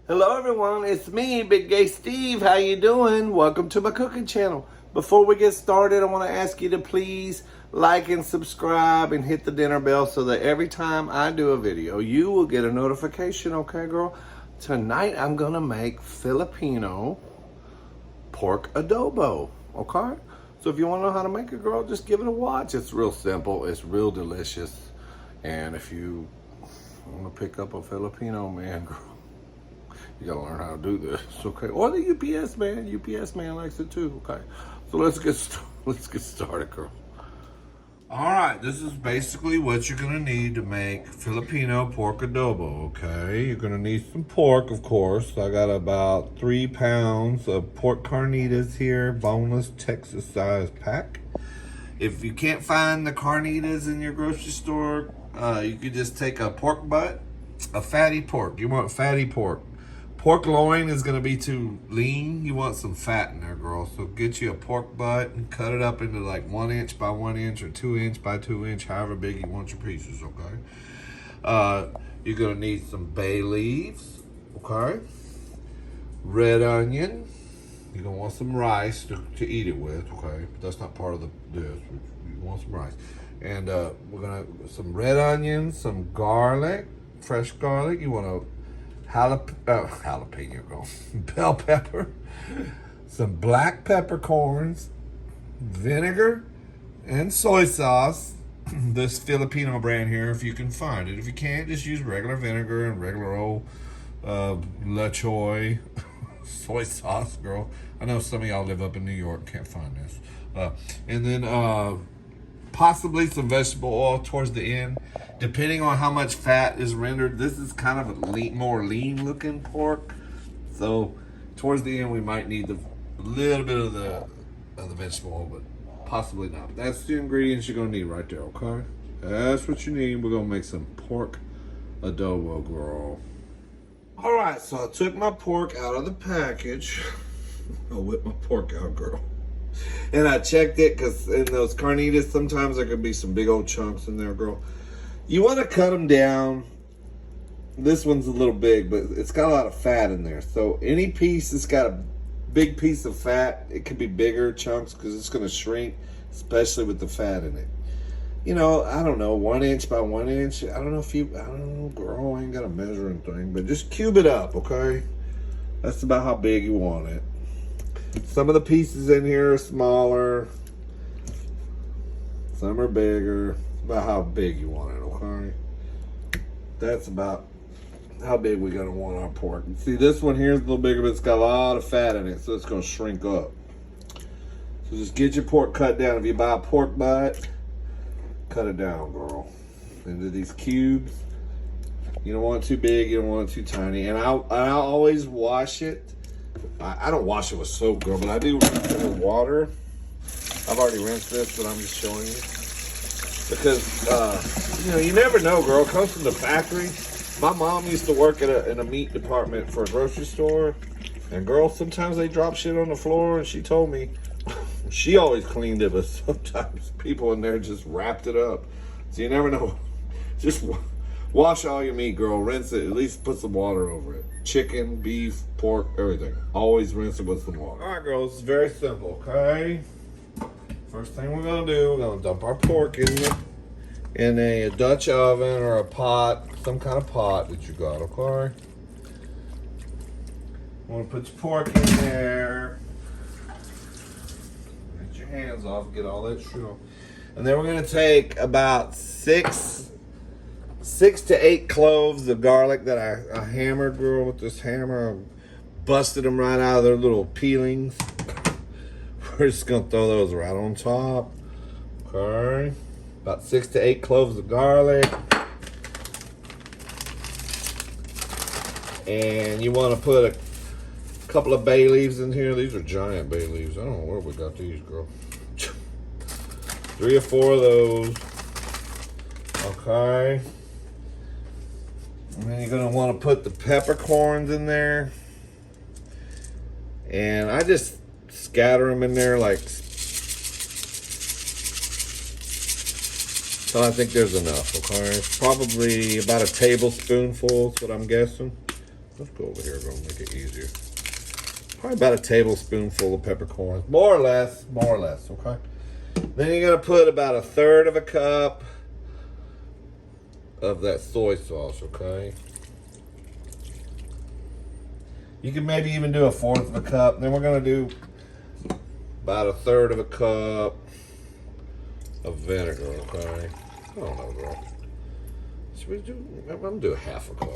Hello everyone, it's me, Big Gay Steve. How you doing? Welcome to my cooking channel. Before we get started, I want to ask you to please like and subscribe and hit the dinner bell so that every time I do a video, you will get a notification, okay girl? Tonight I'm gonna make Filipino pork adobo, okay? So if you want to know how to make it, girl, just give it a watch. It's real simple, it's real delicious. And if you want to pick up a Filipino man, girl, you gotta learn how to do this, okay? Or the UPS man. UPS man likes it too, okay? So let's get started, girl. All right, this is basically what you're gonna need to make Filipino pork adobo, okay? You're gonna need some pork, of course. I got about 3 pounds of pork carnitas here, boneless Texas size pack. If you can't find the carnitas in your grocery store, you could just take a pork butt, a fatty pork. You want fatty pork. Pork loin is going to be too lean. You want some fat in there, girl. So get you a pork butt and cut it up into like 1 inch by 1 inch or 2 inch by 2 inch, however big you want your pieces, okay? You're going to need some bay leaves, okay? Red onion. You're going to want some rice to eat it with, okay? But that's not part of the dish. You want some rice. And we're going to, some red onions, some garlic, fresh garlic. You want to jalapeno, girl. Bell pepper, some black peppercorns, vinegar, and soy sauce. This Filipino brand here, if you can find it. If you can't, just use regular vinegar and regular old La Choy soy sauce, girl. I know some of y'all live up in New York, can't find this. And then possibly some vegetable oil towards the end, depending on how much fat is rendered. This is kind of a more lean looking pork, so towards the end we might need a little bit of the vegetable oil, but possibly not. That's the ingredients you're gonna need right there, okay? That's what you need. We're gonna make some pork adobo, girl. All right, so I took my pork out of the package. I whipped my pork out, girl. And I checked it because in those carnitas, sometimes there could be some big old chunks in there, girl. You want to cut them down. This one's a little big, but it's got a lot of fat in there. So any piece that's got a big piece of fat, it could be bigger chunks because it's going to shrink, especially with the fat in it. You know, I don't know, 1 inch by 1 inch. I don't know, girl, I ain't got a measuring thing, but just cube it up, okay? That's about how big you want it. Some of the pieces in here are smaller. Some are bigger. About how big you want it, okay? That's about how big we're gonna want our pork. And see, this one here is a little bigger, but it's got a lot of fat in it, so it's gonna shrink up. So just get your pork cut down. If you buy a pork butt, cut it down, girl, into these cubes. You don't want it too big, you don't want it too tiny. And I always wash it. I don't wash it with soap, girl, but I do rinse it with water. I've already rinsed this, but I'm just showing you. Because, you know, you never know, girl. It comes from the factory. My mom used to work in a meat department for a grocery store. And, girl, sometimes they drop shit on the floor. And she told me, she always cleaned it, but sometimes people in there just wrapped it up. So you never know. Just wash all your meat, girl. Rinse it. At least put some water over it. Chicken, beef, pork, everything. Always rinse it with some water. All right, girls. It's very simple, okay? First thing we're going to do, we're going to dump our pork in a Dutch oven or a pot, some kind of pot that you got, okay? You want to put your pork in there. Get your hands off, get all that shit off. And then we're going to take about 6 to 8 cloves of garlic that I hammered, girl, with this hammer. I busted them right out of their little peelings. We're just gonna throw those right on top. Okay. About 6 to 8 cloves of garlic. And you want to put a couple of bay leaves in here. These are giant bay leaves. I don't know where we got these, girl. 3 or 4 of those. Okay. And then you're gonna want to put the peppercorns in there. And I just scatter them in there like, so I think there's enough, okay? It's probably about a tablespoonful is what I'm guessing. Let's go over here, gonna make it easier. Probably about a tablespoonful of peppercorns, more or less, okay? Then you're gonna put about 1/3 of a cup of that soy sauce, okay? You can maybe even do 1/4 of a cup. Then we're gonna do about 1/3 of a cup of vinegar, okay? I don't know, girl. Should we do, I'm gonna do 1/2 a cup.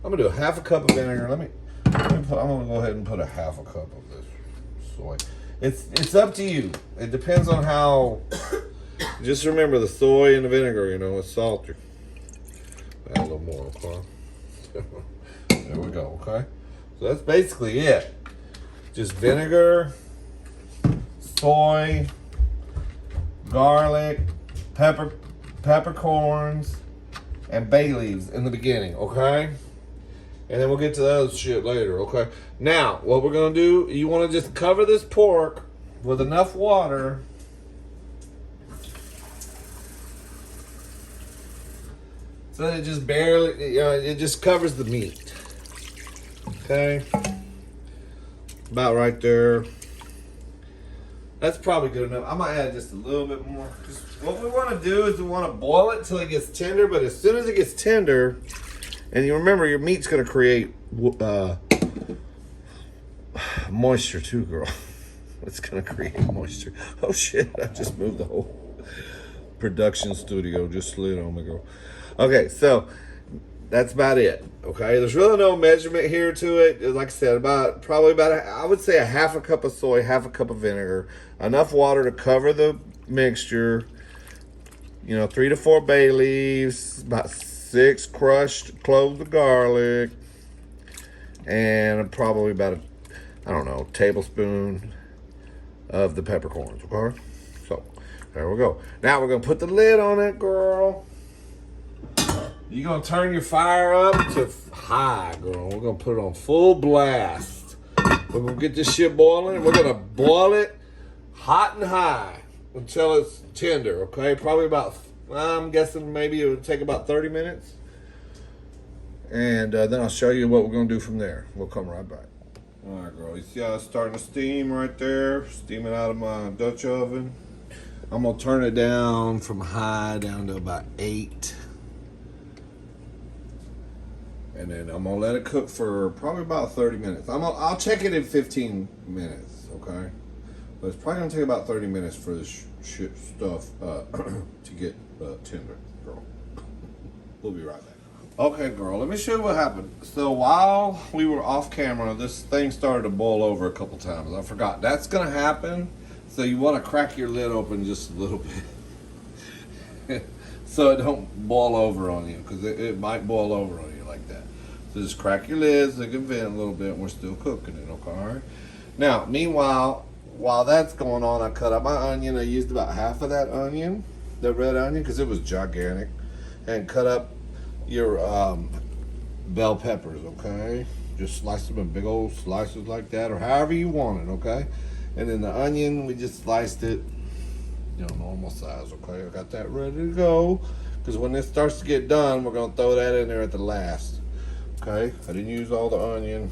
I'm gonna do 1/2 a cup of vinegar. I'm gonna go ahead and put 1/2 a cup of this soy. It's up to you. It depends on how, just remember the soy and the vinegar, you know, it's salty. Add a little more, okay? There we go, okay? So that's basically it. Just vinegar, soy, garlic, peppercorns, and bay leaves in the beginning, okay? And then we'll get to the other shit later, okay? Now, what we're gonna do, you wanna just cover this pork with enough water so that it just barely, you know, it just covers the meat. Okay? About right there. That's probably good enough. I might add just a little bit more. What we want to do is we want to boil it till it gets tender, but as soon as it gets tender, and you remember your meat's going to create moisture too, girl. It's going to create moisture. Oh shit, I just moved the whole production studio, just slid on me, girl. Okay, so that's about it. Okay, there's really no measurement here to it. Like I said, probably about I would say 1/2 a cup of soy, 1/2 a cup of vinegar, enough water to cover the mixture. You know, 3 to 4 bay leaves, about 6 crushed cloves of garlic, and probably about I don't know, tablespoon of the peppercorns. Okay, so there we go. Now we're gonna put the lid on it, girl. You're gonna turn your fire up to high, girl. We're gonna put it on full blast. We're gonna get this shit boiling, and we're gonna boil it hot and high until it's tender, okay? Probably about, I'm guessing maybe it would take about 30 minutes. And then I'll show you what we're gonna do from there. We'll come right back. All right, girl, you see how it's starting to steam right there? Steaming out of my Dutch oven. I'm gonna turn it down from high down to about 8. And then I'm gonna let it cook for probably about 30 minutes. I'll check it in 15 minutes, okay? But it's probably gonna take about 30 minutes for this shit stuff to get tender, girl. We'll be right back. Okay, girl, let me show you what happened. So while we were off camera, this thing started to boil over a couple times. I forgot. That's gonna happen. So you wanna crack your lid open just a little bit. So it don't boil over on you, because it might boil over on you like that. So just crack your lids, let it vent a little bit, and we're still cooking it, okay? All right? Now, meanwhile, while that's going on, I cut up my onion. I used about 1/2 of that onion, the red onion, because it was gigantic. And cut up your bell peppers, okay? Just slice them in big old slices like that, or however you want it, okay? And then the onion, we just sliced it, you know, normal size, okay? I got that ready to go, because when this starts to get done, we're gonna throw that in there at the last, okay? I didn't use all the onion,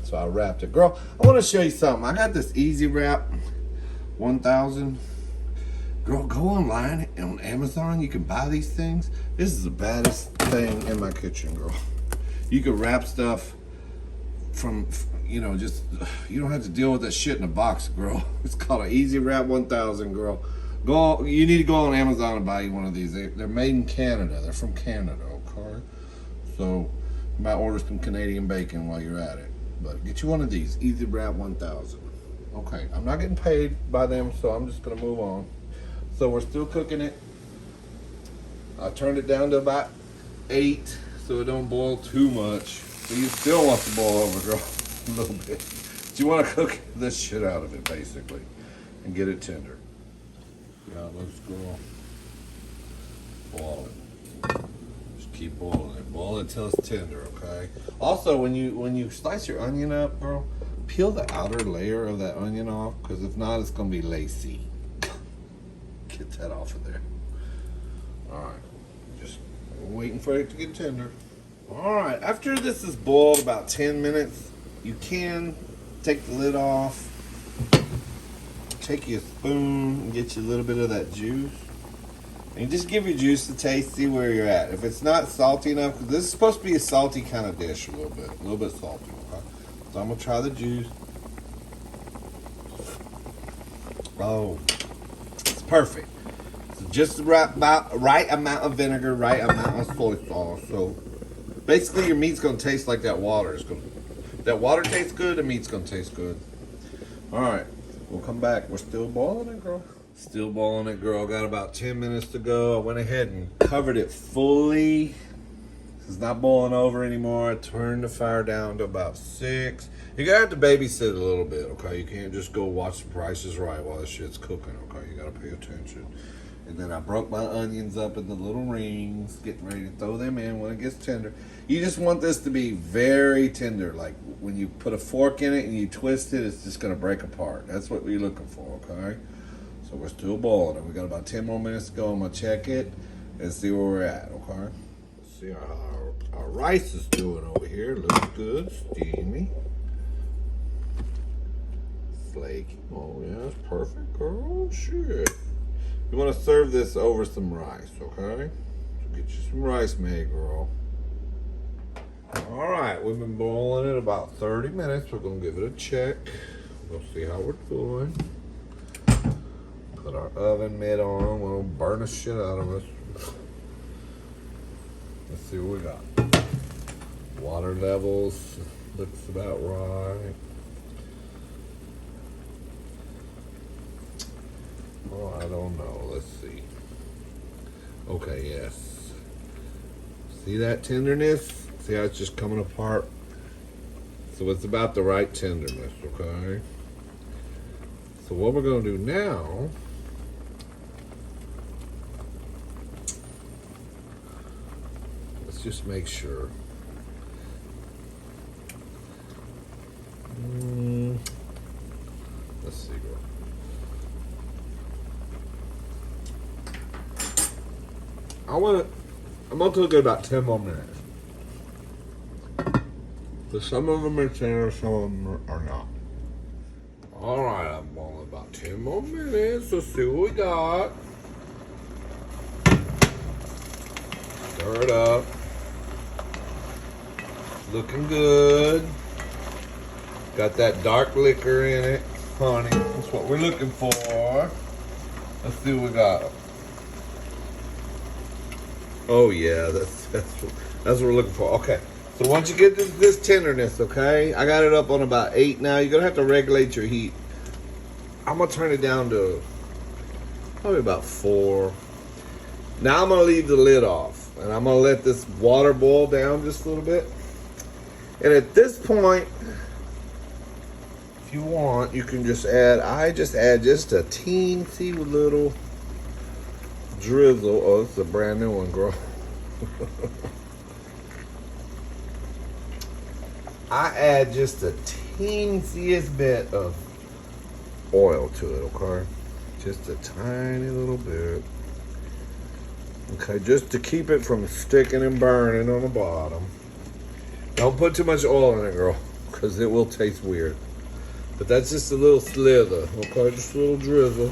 so I wrapped it. Girl, I wanna show you something. I got this Easy Wrap 1000. Girl, go online on Amazon. You can buy these things. This is the baddest thing in my kitchen, girl. You can wrap stuff from, you know, just, you don't have to deal with that shit in a box, girl. It's called an Easy Wrap 1000, girl. You need to go on Amazon and buy you one of these. They're made in Canada. They're from Canada, okay? So you might order some Canadian bacon while you're at it. But get you one of these, Easy Wrap 1000. Okay, I'm not getting paid by them, so I'm just gonna move on. So we're still cooking it. I turned it down to about 8, so it don't boil too much. So you still want to boil over, girl, a little bit. But you want to cook this shit out of it, basically, and get it tender. Yeah, let's go. Boil it. Just keep boiling it. Boil it till it's tender, okay? Also, when you slice your onion up, girl, peel the outer layer of that onion off, because if not, it's gonna be lacy. Get that off of there. All right, just waiting for it to get tender. All right, after this is boiled about 10 minutes, you can take the lid off, take your spoon and get you a little bit of that juice. And just give your juice a taste, see where you're at. If it's not salty enough, because this is supposed to be a salty kind of dish a little bit salty. Okay? So I'm gonna try the juice. Oh, it's perfect. So just the right amount of vinegar, right amount of soy sauce. So basically, your meat's gonna taste like that water. That water tastes good. The meat's gonna taste good. All right, we'll come back. We're still boiling it, girl. Still boiling it, girl. Got about 10 minutes to go. I went ahead and covered it fully. It's not boiling over anymore. I turned the fire down to about 6. You gotta have to babysit a little bit, okay? You can't just go watch The Price is Right while this shit's cooking, okay? You gotta pay attention. And then I broke my onions up into little rings, getting ready to throw them in when it gets tender. You just want this to be very tender. Like when you put a fork in it and you twist it, it's just gonna break apart. That's what we're looking for, okay? So we're still boiling it. We got about 10 more minutes to go. I'm gonna check it and see where we're at, okay? Let's see how our rice is doing over here. Looks good, steamy. Flaky. Oh yeah, it's perfect, girl. Shit. You wanna serve this over some rice, okay? So get you some rice made, girl. All right, we've been boiling it about 30 minutes. We're gonna give it a check. We'll see how we're doing. Put our oven mitt on. We'll burn the shit out of us. Let's see what we got. Water levels looks about right. Oh, I don't know. Let's see. Okay, yes. See that tenderness? See how it's just coming apart? So it's about the right tenderness, okay? So what we're going to do now, let's just make sure. Let's see, girl. I'm gonna cook it about 10 more minutes. But some of them are tender, some of them are not. All right, I'm on about 10 more minutes. Let's see what we got. Stir it up. Looking good. Got that dark liquor in it, honey. That's what we're looking for. Let's see what we got. Oh yeah, that's what we're looking for. Okay, so once you get this tenderness, okay, I got it up on about 8 now. You're gonna have to regulate your heat. I'm gonna turn it down to probably about 4. Now I'm gonna leave the lid off, and I'm gonna let this water boil down just a little bit. And at this point, if you want, you can just add. I just add just a teensy little drizzle. Oh, it's a brand new one, girl. I add just a teensiest bit of oil to it, okay? Just a tiny little bit. Okay, just to keep it from sticking and burning on the bottom. Don't put too much oil in it, girl, because it will taste weird. But that's just a little slither, okay? Just a little drizzle.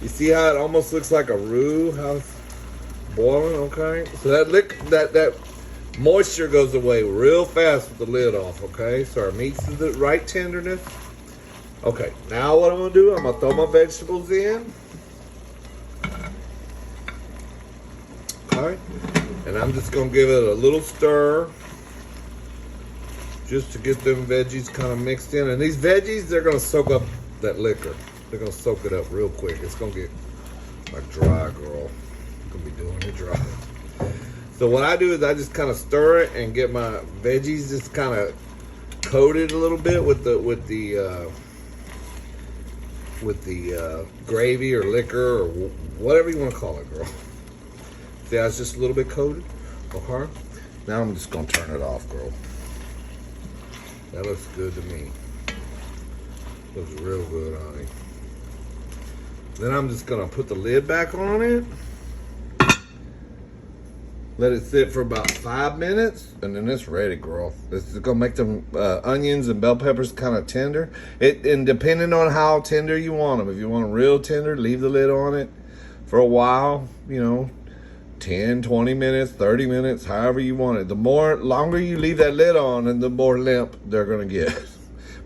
You see how it almost looks like a roux? How it's boiling, okay? So that moisture goes away real fast with the lid off, okay? So our meat's the right tenderness. Okay, now what I'm gonna do, I'm gonna throw my vegetables in. Okay, and I'm just gonna give it a little stir just to get them veggies kind of mixed in. And these veggies, they're gonna soak up that liquor. They're gonna soak it up real quick. It's gonna get like dry, girl. I'm gonna be doing it dry. So what I do is I just kind of stir it and get my veggies just kind of coated a little bit with the gravy or liquor or whatever you want to call it, girl. See how it's just a little bit coated? Okay. Now I'm just gonna turn it off, girl. That looks good to me. Looks real good, honey. Then I'm just gonna put the lid back on it. Let it sit for about 5 minutes, and then it's ready, girl. This is gonna make them onions and bell peppers kind of tender. And depending on how tender you want them, if you want them real tender, leave the lid on it for a while. 10, 20 minutes, 30 minutes, however you want it. The longer you leave that lid on, and the more limp they're gonna get.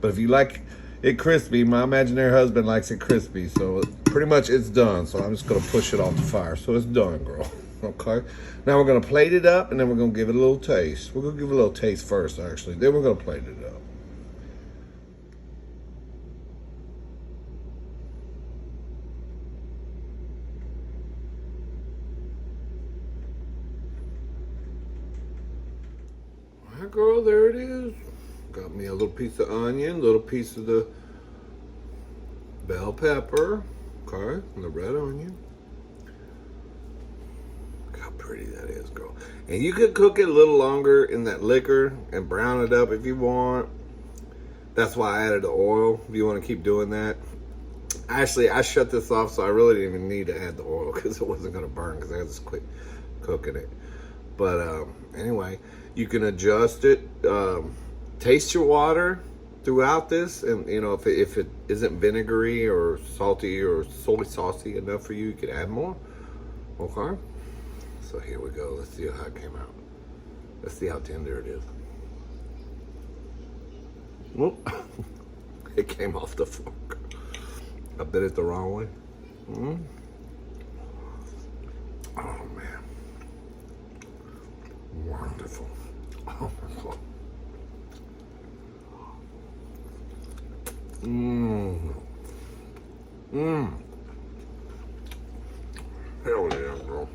But if you like it crispy, my imaginary husband likes it crispy, so pretty much it's done. So I'm just gonna push it off the fire. So it's done, girl. Okay, now we're gonna plate it up, and then we're gonna give it a little taste. We're gonna give it a little taste first, actually. Then we're gonna plate it up. All right, girl, there it is. Got me a little piece of onion, little piece of the bell pepper, okay, and the red onion. How pretty that is, girl. And you could cook it a little longer in that liquor and brown it up if you want. That's why I added the oil, if you want to keep doing that. Actually, I shut this off, so I really didn't even need to add the oil because it wasn't going to burn because I had just quit cooking it. But anyway, you can adjust it. Taste your water throughout this, and if it isn't vinegary or salty or soy saucy enough for you, you could add more. Okay. So here we go. Let's see how it came out. Let's see how tender it is. Whoop. It came off the fork. I bit it the wrong way. Oh man. Wonderful. Oh my God. Hell yeah, bro.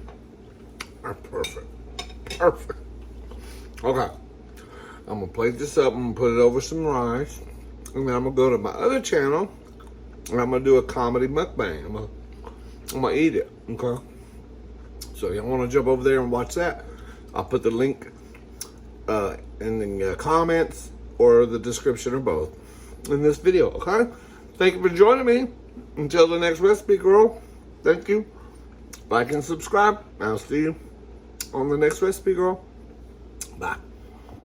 That's perfect. Perfect. Okay. I'm gonna plate this up. I'm gonna put it over some rice. And then I'm gonna go to my other channel. And I'm gonna do a comedy mukbang. I'm gonna eat it. Okay. So y'all wanna jump over there and watch that? I'll put the link in the comments or the description or both in this video, okay? Thank you for joining me. Until the next recipe, girl. Thank you. Like and subscribe. I'll see you on the next recipe, girl. Bye.